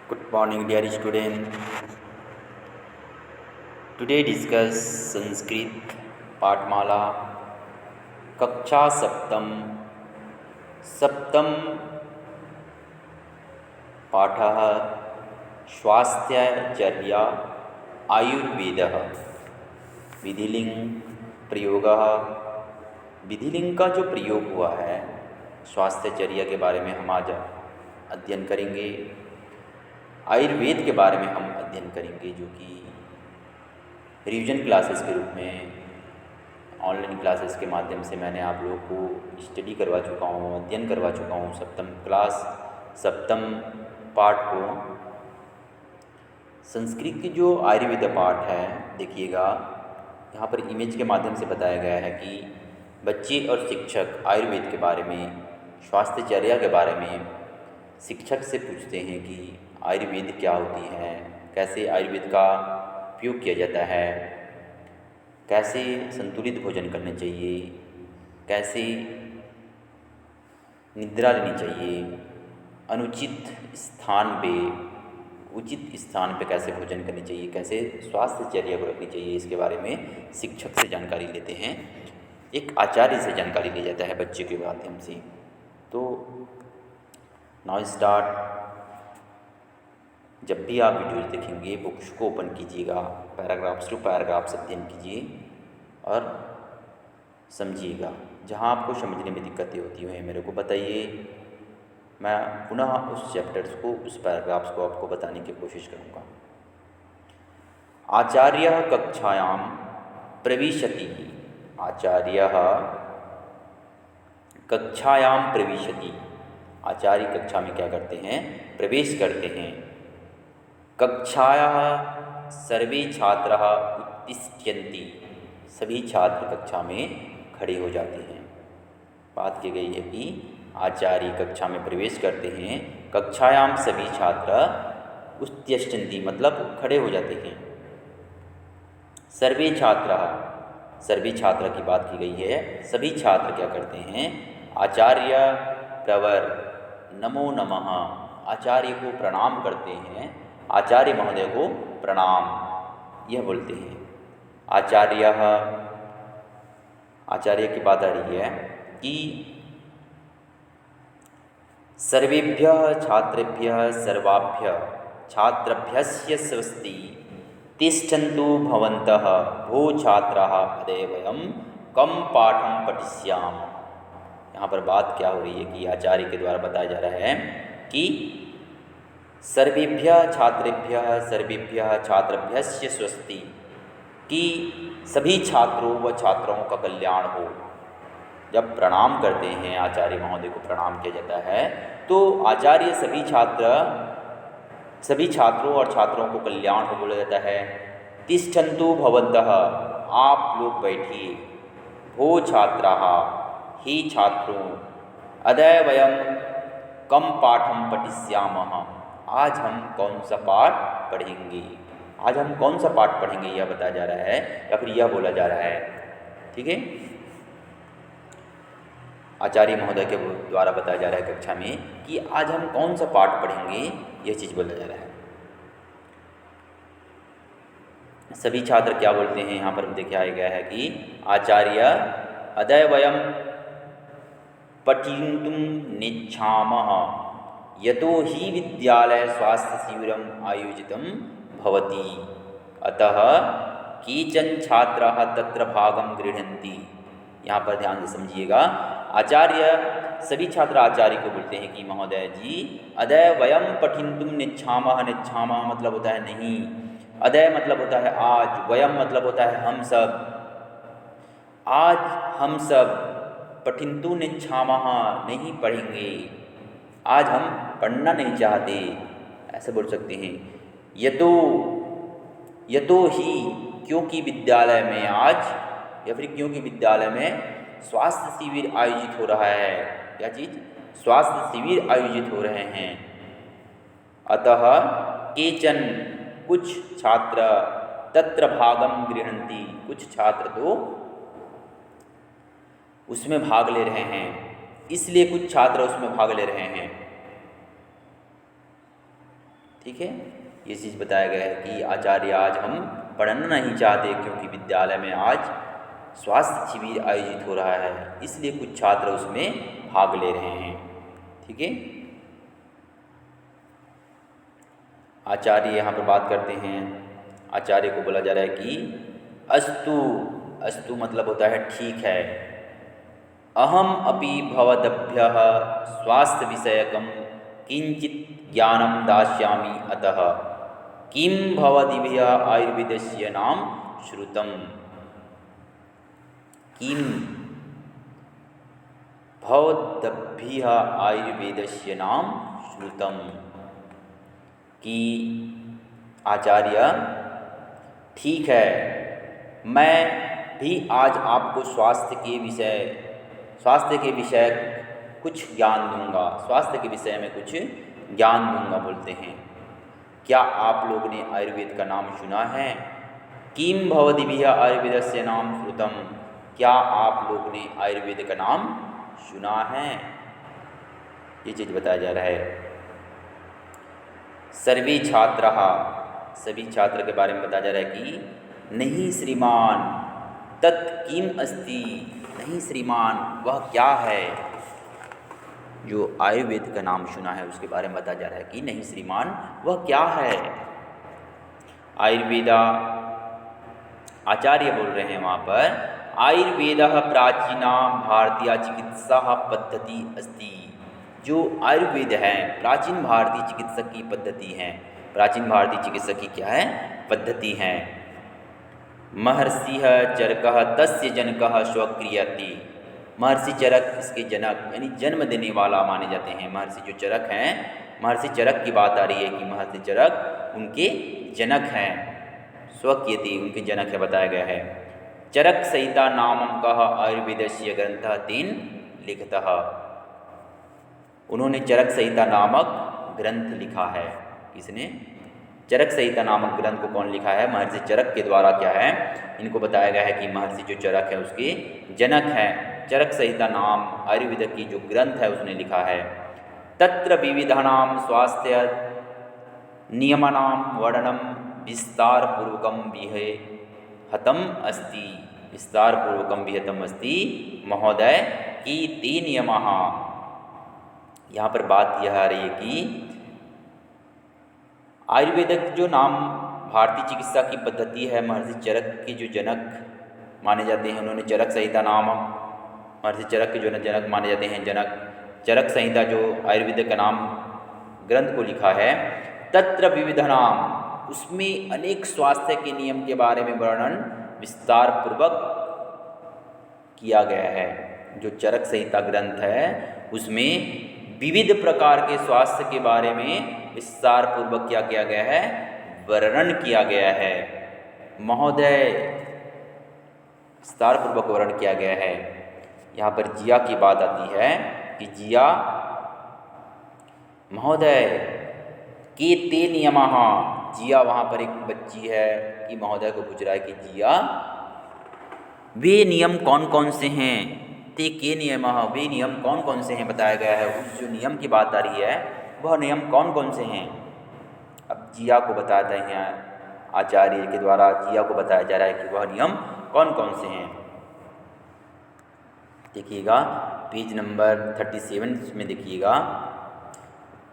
Good morning, dear student. Today discuss Sanskrit पाठमाला कक्षा सप्तम सप्तम पाठः स्वास्थ्यचर्या आयुर्वेदः विधिलिंग प्रयोगः। विधिलिंग का जो प्रयोग हुआ है स्वास्थ्यचर्या के बारे में हम आज अध्ययन करेंगे। आयुर्वेद के बारे में हम अध्ययन करेंगे, जो कि रिवीजन क्लासेस के रूप में ऑनलाइन क्लासेस के माध्यम से मैंने आप लोगों को स्टडी करवा चुका हूँ, अध्ययन करवा चुका हूँ। सप्तम पाठ को संस्कृत की जो आयुर्वेद पाठ है, देखिएगा यहाँ पर इमेज के माध्यम से बताया गया है कि बच्चे और शिक्षक आयुर्वेद के बारे में, स्वास्थ्यचर्या के बारे में शिक्षक से पूछते हैं कि आयुर्वेद क्या होती है, कैसे आयुर्वेद का उपयोग किया जाता है, कैसे संतुलित भोजन करना चाहिए, कैसे निद्रा लेनी चाहिए, अनुचित स्थान पे उचित स्थान पे कैसे भोजन करनी चाहिए, कैसे स्वास्थ्यचर्या को रखनी चाहिए, इसके बारे में शिक्षक से जानकारी लेते हैं। एक आचार्य से जानकारी ली जाता है बच्चे के माध्यम से। तो नाउ स्टार्ट। जब भी आप वीडियो देखेंगे बुक्स को ओपन कीजिएगा, पैराग्राफ्स टू पैराग्राफ्स अध्ययन कीजिए और समझिएगा। जहाँ आपको समझने में दिक्कतें होती हैं मेरे को बताइए, मैं पुनः उस चैप्टर्स को, उस पैराग्राफ्स को आपको बताने की कोशिश करूँगा। आचार्यः कक्षायां प्रविशति। आचार्यः कक्षायां प्रविशति। आचार्य कक्षा में क्या करते हैं? प्रवेश करते हैं। कक्षायाः सर्वे छात्राः उत्तिष्ठन्ति। सभी छात्र कक्षा में खड़े हो जाते हैं। बात की गई है कि आचार्य कक्षा में प्रवेश करते हैं। कक्षायाम सभी छात्र उत्तिष्ठन्ति मतलब खड़े हो जाते हैं। सर्वे छात्राः, सभी छात्र की बात की गई है। सभी छात्र क्या करते हैं? आचार्य प्रवर नमो नमः, आचार्य को प्रणाम करते हैं। आचार्य महोदय को प्रणाम यह बोलते हैं। आचार्य की बात आ रही है कि सर्वेभ्यः छात्रेभ्यः सर्वाभ्यः छात्रभ्यस्य स्वस्ति तिष्ठन्तु भवन्तः भो छात्राः अद्य वयं कम पाठं पठिष्यामः। यहाँ पर बात क्या हो रही है कि आचार्य के द्वारा बताया जा रहा है कि सर्वेभ्यः छात्रेभ्यः सर्वेभ्यः छात्रभ्यस्य स्वस्ति, कि सभी छात्रों व छात्राओं का कल्याण हो। जब प्रणाम करते हैं, आचार्य महोदय को प्रणाम किया जाता है, तो आचार्य सभी छात्रों और छात्राओं को कल्याण हो बोला जाता है। तिष्ठन्तु भवन्तः, आप लोग बैठिए। भो छात्राः, ही छात्रों। अद्य वयं कम पाठं पठिष्यामः, आज हम कौन सा पाठ पढ़ेंगे। आज हम कौन सा पाठ पढ़ेंगे यह बताया जा रहा है, या फिर यह बोला जा रहा है। ठीक है, आचार्य महोदय के द्वारा बताया जा रहा है कक्षा में कि आज हम कौन सा पाठ पढ़ेंगे, यह चीज़ बोला जा रहा है। सभी छात्र क्या बोलते हैं, यहाँ पर देखा गया है कि आचार्य अद्य वयं पठितुं नेच्छामः यतो हि विद्यालय स्वास्थ्य शिविरम् आयोजितं भवति, अतः केचन छात्राः तत्र भागं गृह्णन्ति। यहाँ पर ध्यान से समझिएगा। आचार्य, सभी छात्र आचार्य को बोलते हैं कि महोदय जी, अद्य वयं पठितुं नेच्छामः। नेच्छामः मतलब होता है नहीं, अद्य मतलब होता है आज, वयम मतलब होता है हम सब। आज हम सब पठितुं नेच्छामः नहीं पढ़ेंगे, आज हम पढ़ना नहीं चाहते, ऐसे बोल सकते हैं। यतो ही, क्योंकि विद्यालय में आज, या फिर क्योंकि विद्यालय में स्वास्थ्य शिविर आयोजित हो रहा है। क्या चीज़? स्वास्थ्य शिविर आयोजित हो रहे हैं। अतः केचन, कुछ छात्र, तत्र भागम गृह्णन्ति, कुछ छात्र तो उसमें भाग ले रहे हैं, इसलिए कुछ छात्र उसमें भाग ले रहे हैं। ठीक है, ये चीज़ बताया गया है कि आचार्य आज हम पढ़ना नहीं चाहते क्योंकि विद्यालय में आज स्वास्थ्य शिविर आयोजित हो रहा है, इसलिए कुछ छात्र उसमें भाग ले रहे हैं। ठीक है, आचार्य यहाँ पर बात करते हैं। आचार्य को बोला जा रहा है कि अस्तु, अस्तु मतलब होता है ठीक है, अहम अपि भवद्भ्यः स्वास्थ्य विषयकं किंचित ज्ञानं दास्यामि, अतः किं भवद्भिः आयुर्वेदस्य नाम श्रुतं। किं भवद्भ्यः आयुर्वेदस्य नाम श्रुतं, कि आचार्य ठीक है, मैं भी आज आपको स्वास्थ्य के विषय कुछ ज्ञान दूंगा, स्वास्थ्य के विषय में कुछ ज्ञान दूंगा। बोलते हैं, क्या आप लोग ने आयुर्वेद का नाम सुना है? किम भवद्भिः आयुर्वेदस्य नाम श्रुतं, क्या आप लोग ने आयुर्वेद का नाम सुना है? ये चीज़ बताया जा रहा है। सर्वे छात्राः, सभी छात्र के बारे में बताया जा रहा है कि नहीं श्रीमान तत् किम अस्ति, नहीं श्रीमान वह क्या है। जो आयुर्वेद का नाम सुना है उसके बारे में बताया जा रहा है कि नहीं श्रीमान वह क्या है। आयुर्वेदा, आचार्य बोल रहे हैं वहाँ पर, आयुर्वेदः प्राचीना भारतीय चिकित्सा पद्धति अस्ति। जो आयुर्वेद है प्राचीन भारतीय चिकित्सक की पद्धति है। प्राचीन भारतीय चिकित्सक की क्या है? पद्धति है। महर्षि चरकः तस्य जनकः स्वक्रियति, महर्षि चरक इसके जनक यानी जन्म देने वाला माने जाते हैं। महर्षि जो चरक हैं, महर्षि चरक की बात आ रही है कि महर्षि चरक उनके जनक हैं। स्वक्रियति उनके जनक है, बताया गया है। चरक संहिता नामम कः आयुर्वेदस्य ग्रंथः तेन लिखतः, उन्होंने चरक संहिता नामक ग्रंथ लिखा है। किसने? चरक संहिता नामक ग्रंथ को कौन लिखा है? महर्षि चरक के द्वारा क्या है, इनको बताया गया है कि महर्षि जो चरक है उसके जनक हैं। चरक संहिता नाम आयुर्वेद की जो ग्रंथ है उसने लिखा है। तत्र विविधानां स्वास्थ्य नियमानां वर्णनम विस्तार पूर्वकम विहतम अस्ति, विस्तार पूर्वकम विहतम अस्ति महोदय की ते नियमः। यहाँ पर बात यह आ रही है कि आयुर्वेदिक जो नाम भारतीय चिकित्सा की पद्धति है, महर्षि चरक के जो जनक माने जाते हैं, उन्होंने चरक संहिता नाम, महर्षि चरक के जो जनक माने जाते हैं जनक, चरक संहिता जो आयुर्वेद का नाम ग्रंथ को लिखा है। तत्र विविध नाम, उसमें अनेक स्वास्थ्य के नियम के बारे में वर्णन विस्तार पूर्वक किया गया है। जो चरक संहिता ग्रंथ है उसमें विविध प्रकार के स्वास्थ्य के बारे में विस्तार पूर्वक क्या किया गया है? वर्णन किया गया है। महोदय, विस्तार पूर्वक वर्णन किया गया है। यहाँ पर जिया की बात आती है कि जिया महोदय के ते नियमः, जिया वहाँ पर एक बच्ची है कि महोदय को पूछ रहा है कि जिया वे नियम कौन कौन से हैं, ते के नियमः, वे नियम कौन कौन से हैं बताया गया है। उस जो नियम की बात आ रही है वह नियम कौन कौन से हैं। अब जिया को बताते हैं, आचार्य के द्वारा जिया को बताया जा रहा है कि वह नियम कौन कौन से हैं। देखिएगा पेज नंबर 37 में देखिएगा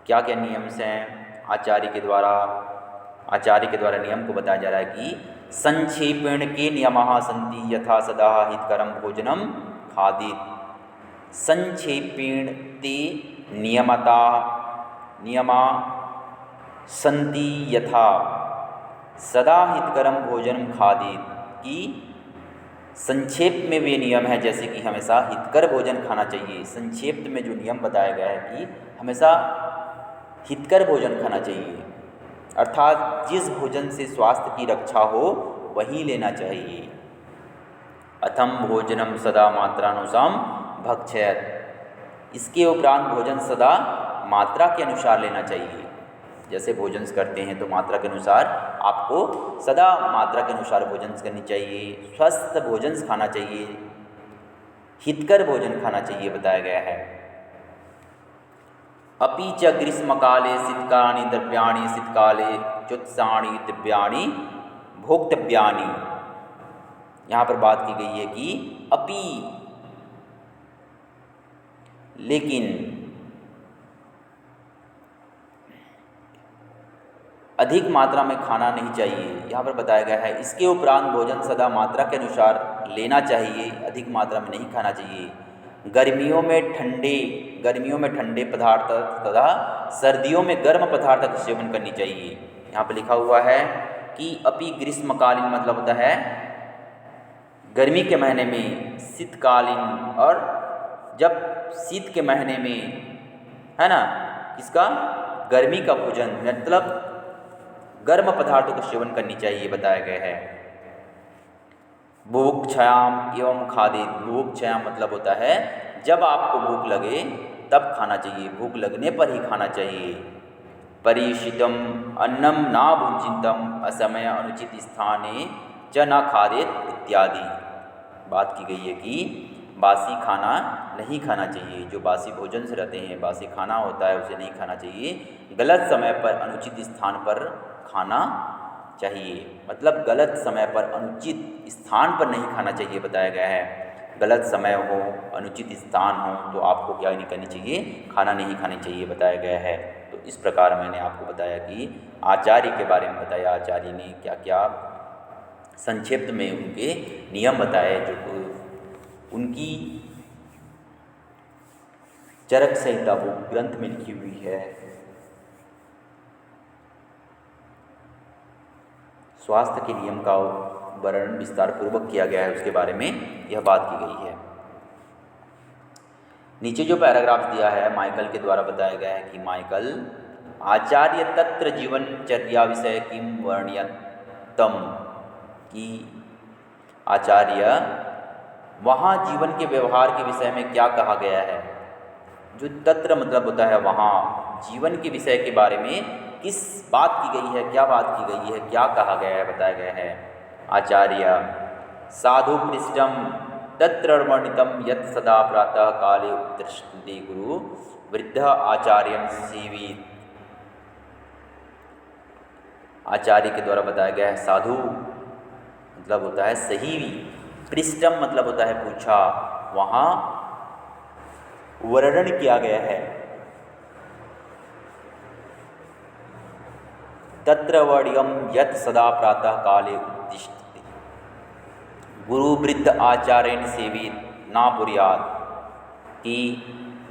क्या क्या नियम हैं। आचार्य के द्वारा नियम को बताया जा रहा है कि संक्षेपेण के नियमाः सन्ति यथा सदा हितकरं भोजनं खादित। संक्षेपेण ते नियमा सन्ति यथा सदा हितकरं भोजनं खादित, कि संक्षेप में वे नियम है जैसे कि हमेशा हितकर भोजन खाना चाहिए। संक्षेप में जो नियम बताया गया है कि हमेशा हितकर भोजन खाना चाहिए, अर्थात जिस भोजन से स्वास्थ्य की रक्षा हो वही लेना चाहिए। अथम भोजनम सदा मात्रानुसार भक्षयत, इसके उपरांत भोजन सदा मात्रा के अनुसार लेना चाहिए। जैसे भोजन करते हैं तो मात्रा के अनुसार आपको सदा मात्रा के अनुसार भोजन करनी चाहिए। स्वस्थ भोजन खाना चाहिए, हितकर भोजन खाना चाहिए बताया गया है। अपि च ग्रीष्मकाले शीतकानि द्रव्याणि शीतकाले चुत्साणि द्रव्याणि भोक्तव्यानि। यहाँ पर बात की गई है कि अपि, लेकिन, अधिक मात्रा में खाना नहीं चाहिए। यहाँ पर बताया गया है इसके उपरांत भोजन सदा मात्रा के अनुसार लेना चाहिए, अधिक मात्रा में नहीं खाना चाहिए। गर्मियों में ठंडे पदार्थ तथा सर्दियों में गर्म पदार्थ का सेवन करनी चाहिए। यहाँ पर लिखा हुआ है कि अपि ग्रीष्मकालीन मतलब होता है गर्मी के महीने में, शीतकालीन और जब शीत के महीने में, है ना, इसका गर्मी का भोजन मतलब गर्म पदार्थों का सेवन करनी चाहिए बताया गया है। बुभुक्षायाम एवं खादित, बुभुक्षायाम मतलब होता है जब आपको भूख लगे तब खाना चाहिए, भूख लगने पर ही खाना चाहिए। परिशितम अन्नम ना भुंजितम असमय अनुचित स्थाने च न खादित इत्यादि। बात की गई है कि बासी खाना नहीं खाना चाहिए, जो बासी भोजन से रहते हैं, बासी खाना होता है उसे नहीं खाना चाहिए। गलत समय पर अनुचित स्थान पर खाना चाहिए, मतलब गलत समय पर अनुचित स्थान पर नहीं खाना चाहिए बताया गया है। गलत समय हो, अनुचित स्थान हो तो आपको क्या नहीं करनी चाहिए, खाना नहीं खानी चाहिए बताया गया है। तो इस प्रकार मैंने आपको बताया कि आचार्य के बारे में बताया, आचार्य ने क्या क्या संक्षिप्त में उनके नियम बताए, जो उनकी चरक संहिता वो ग्रंथ में लिखी हुई है। स्वास्थ्य के नियम का वर्णन विस्तार पूर्वक किया गया है, उसके बारे में यह बात की गई है। नीचे जो पैराग्राफ दिया है माइकल के द्वारा बताया गया है कि माइकल आचार्य तत्र जीवनचर्या विषय किम वर्ण्यतम, कि आचार्य वहाँ जीवन के व्यवहार के विषय में क्या कहा गया है। जो तत्र मतलब होता है वहाँ, जीवन के विषय के बारे में किस बात की गई है, क्या बात की गई है, क्या कहा गया है बताया गया है। आचार्य साधु पृष्ठम तत्र वर्णितम यत् सदा प्रातः काले उत्तिष्ठन्ति गुरु वृद्ध आचार्यं सेवित। आचार्य के द्वारा बताया गया है साधु मतलब होता है सही, पृष्ठम मतलब होता है पूछा, वहाँ वर्णन किया गया है तत्र वर्ण्यम यत् सदा प्रातः काले उत्तिष्ठति गुरु वृद्ध आचार्यन सेवित ना पुर्यात्, कि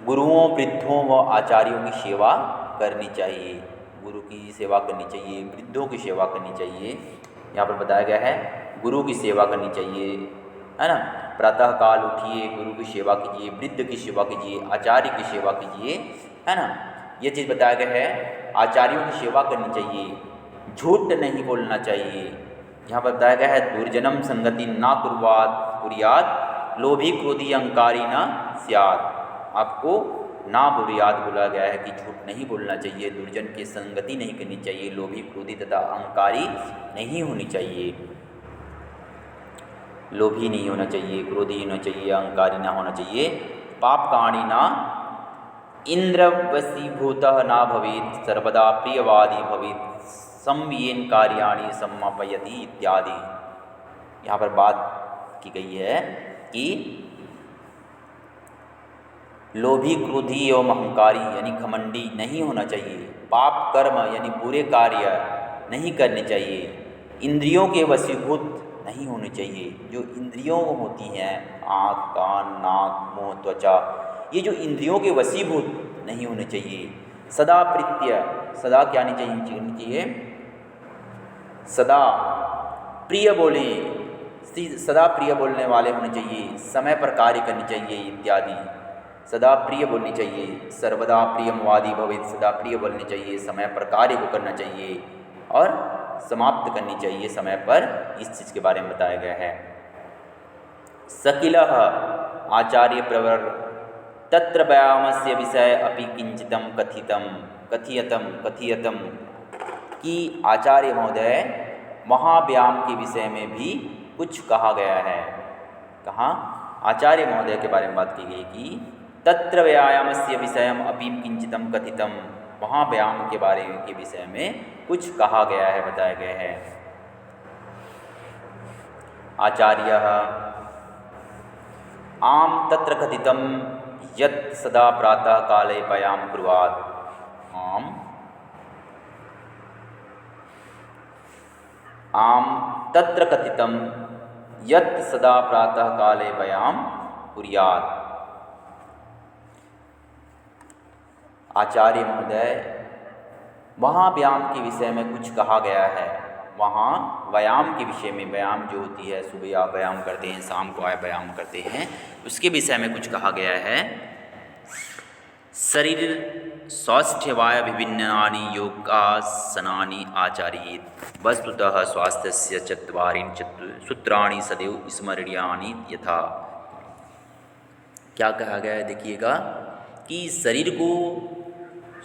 गुरुओं, वृद्धों व आचार्यों की सेवा करनी चाहिए, गुरु की सेवा करनी चाहिए, वृद्धों की सेवा करनी चाहिए। यहाँ पर बताया गया है गुरु की सेवा करनी चाहिए, है ना। प्रातः काल उठिए, गुरु की सेवा कीजिए, वृद्ध की सेवा कीजिए, आचार्य की सेवा कीजिए, है ना। ये चीज़ बताया गया है, आचार्यों की सेवा करनी चाहिए, झूठ नहीं बोलना चाहिए। यहाँ पर बताया गया है दुर्जनम संगति ना कुर्यात् लोभी क्रोधी अहंकारी न स्यात्। आपको ना बुरियात बोला गया है कि झूठ नहीं बोलना चाहिए, दुर्जन की संगति नहीं करनी चाहिए, लोभी क्रोधी तथा अहंकारी नहीं होनी चाहिए, लोभी नहीं होना चाहिए, क्रोधी होना चाहिए, अहंकारी ना होना चाहिए। पाप कहानी ना इंद्रवशीभूतः ना भवेत्, सर्वदा प्रियवादी भवेत्, संयेन कार्याणि समापयति इत्यादि। यहाँ पर बात की गई है कि लोभी क्रोधी एवं अहंकारी यानी घमंडी नहीं होना चाहिए, पाप कर्म यानी बुरे कार्य नहीं करने चाहिए, इंद्रियों के वशीभूत नहीं होने चाहिए। जो इंद्रियों होती हैं आँख, कान, नाक, मुँह, त्वचा, ये जो इंद्रियों के वशीभूत नहीं होने चाहिए। सदा प्रीत्य, सदा क्या नहीं चाहिए, सदा प्रिय बोले, सदा प्रिय बोलने वाले होने चाहिए, समय पर कार्य करनी चाहिए इत्यादि। सदा प्रिय बोलनी चाहिए, सर्वदा प्रियमवादी भवेत्, सदा प्रिय बोलनी चाहिए, समय पर कार्य को करना चाहिए और समाप्त करनी चाहिए समय पर। इस चीज़ के बारे में बताया गया है। सकिलः आचार्य प्रवर तत्र व्यायामस्य विषय अपि किंचितम कथियतम, कि आचार्य महोदय महाव्यायाम के विषय में भी कुछ कहा गया है। कहाँ? आचार्य महोदय के बारे में बात की गई कि तत्र व्यायामस्य विषयम अपि किंचितम कथितम, वहाँ व्यायाम के बारे के विषय में कुछ कहा गया है, बताया गया है। आचार्यः आम तत्र कथितम यत् सदा प्रातः काले व्यायाम कुर्यात्। आम तत्र कथितम यत् सदा प्रातः काले व्यायाम कुर्यात्। आचार्य महोदय, वहाँ व्यायाम के विषय में कुछ कहा गया है। वहाँ व्यायाम के विषय में, व्यायाम जो होती है, सुबह आप व्यायाम करते हैं, शाम को आप व्यायाम करते हैं, उसके विषय में कुछ कहा गया है। शरीर स्वास्थ्यवाय विभिन्नानि योगासनानि आचरेत्, वस्तुतः स्वास्थ्यस्य चत्वारिंशत् सूत्राणि सदैव स्मरणीयानि यथा। क्या कहा गया है देखिएगा, कि शरीर को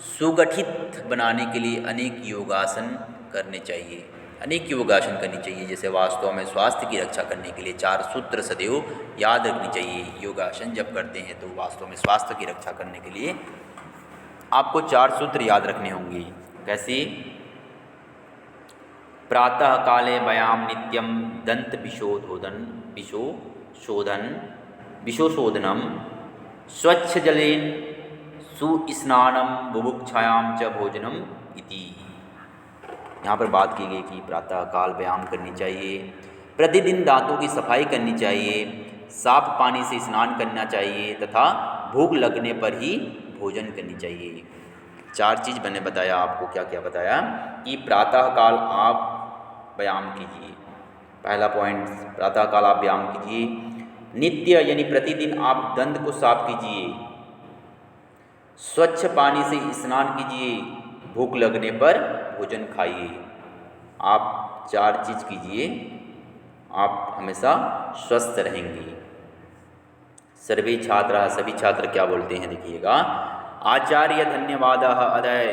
सुगठित बनाने के लिए अनेक योगासन करने चाहिए, अनेक योगासन करनी चाहिए। जैसे वास्तव में स्वास्थ्य की रक्षा करने के लिए 4 सूत्र सदैव याद रखनी चाहिए। योगासन जब करते हैं तो वास्तव में स्वास्थ्य की रक्षा करने के लिए आपको 4 सूत्र याद रखने होंगे। कैसे? प्रातः काले व्यायाम नित्यम दंत विशोधनम स्वच्छ जलेन सुस्नानम बुभुक्षायाम च भोजनम इति। यहाँ पर बात की गई कि प्रातः काल व्यायाम करनी चाहिए, प्रतिदिन दांतों की सफाई करनी चाहिए, साफ पानी से स्नान करना चाहिए तथा भूख लगने पर ही भोजन करनी चाहिए। 4 चीज़ मैंने बताया आपको। क्या क्या बताया? कि प्रातः काल आप व्यायाम कीजिए, पहला पॉइंट, प्रातः काल आप व्यायाम कीजिए। नित्य यानी प्रतिदिन आप दंत को साफ कीजिए, स्वच्छ पानी से स्नान कीजिए, भूख लगने पर भोजन खाइए। आप 4 चीज़ कीजिए, आप हमेशा स्वस्थ रहेंगे। सर्वे छात्राः, सभी छात्र क्या बोलते हैं देखिएगा। आचार्य धन्यवादः अदय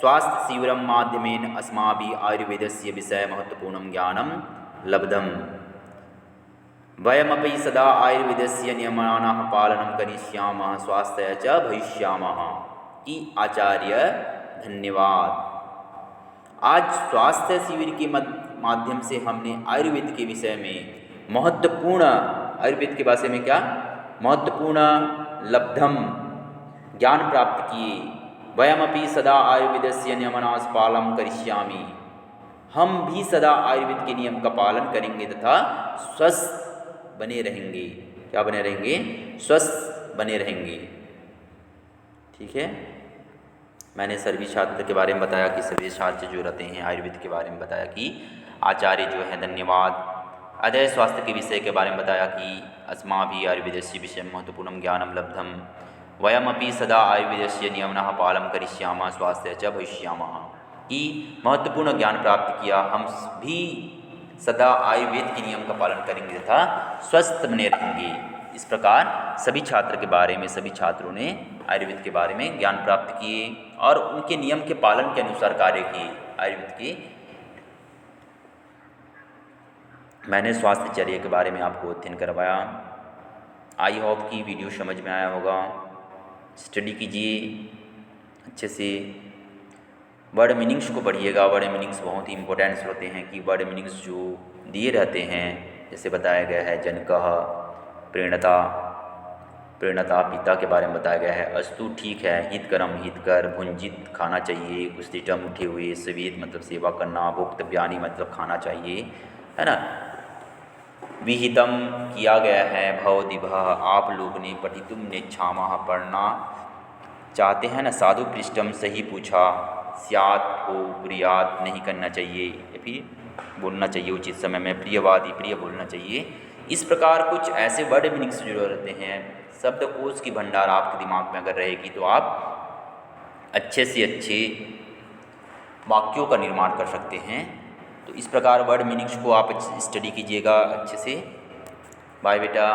स्वास्थ्य शिविरम माध्यमेन अस्माभिः आयुर्वेदस्य विषय महत्वपूर्णं ज्ञानं लब्धम्। वयमपि सदा आयुर्वेदस्य नियमानां पालनं करिष्यामः, स्वास्थ्य च भविष्यामः। कि आचार्य धन्यवाद। आज स्वास्थ्य शिविर के माध्यम से हमने आयुर्वेद के विषय में महत्वपूर्ण, आयुर्वेद के विषय में क्या महत्वपूर्ण लब्धम ज्ञान प्राप्त किए। वयमपि सदा आयुर्वेदस्य नियमानां पालनं करिष्यामि, हम भी सदा आयुर्वेद के नियम का पालन करेंगे तथा स्वस्थ बने रहेंगे। क्या बने रहेंगे? स्वस्थ बने रहेंगे। ठीक है, मैंने सभी छात्र के बारे में बताया कि सभी छात्र जो रहते हैं आयुर्वेद के बारे में बताया कि आचार्य जो है धन्यवाद। अदय स्वास्थ्य के विषय के बारे में बताया कि अस्माभिः आयुर्वेदस्य विषय महत्वपूर्णं ज्ञानं लब्धम्। वयमपि सदा आयुर्वेदस्य नियमानां पालनं करिष्यामः, स्वास्थ्य च भविष्यामः। कि महत्वपूर्ण ज्ञान प्राप्त किया, हम भी सदा आयुर्वेद के नियम का पालन करेंगे तथा स्वस्थ बने रहेंगे। इस प्रकार सभी छात्र के बारे में, सभी छात्रों ने आयुर्वेद के बारे में ज्ञान प्राप्त किए और उनके नियम के पालन के अनुसार कार्य किए। आयुर्वेद के मैंने स्वास्थ्यचर्या के बारे में आपको अध्ययन करवाया। आई होप कि वीडियो समझ में आया होगा। स्टडी कीजिए अच्छे से, वर्ड मीनिंग्स को पढ़िएगा। वर्ड मीनिंग्स बहुत ही इंपॉर्टेंट्स होते हैं कि वर्ड मीनिंग्स जो दिए रहते हैं, जैसे बताया गया है जनकः, प्रेरणता, प्रेरणता पिता के बारे में बताया गया है। अस्तु ठीक है, हितकरम हितकर, भुंजित खाना चाहिए, कुस्तिटम उठे हुए, स्वेद मतलब सेवा करना, भुक्तव्यानि मतलब खाना चाहिए, है ना। विहितम किया गया है, भवदिभः आप लोग ने, पठितुम नेच्छामः पढ़ना चाहते हैं ना, साधु पृष्ठम सही पूछा, स्यात् हो ब्रियात नहीं करना चाहिए, या फिर बोलना चाहिए उचित समय में, प्रियवादी प्रिय बोलना चाहिए। इस प्रकार कुछ ऐसे वर्ड मीनिंग्स जो रहते हैं, शब्दकोश की भंडार आपके दिमाग में अगर रहेगी तो आप अच्छे से अच्छे वाक्यों का निर्माण कर सकते हैं। तो इस प्रकार वर्ड मीनिंग्स को आप स्टडी कीजिएगा अच्छे से। बाय बेटा।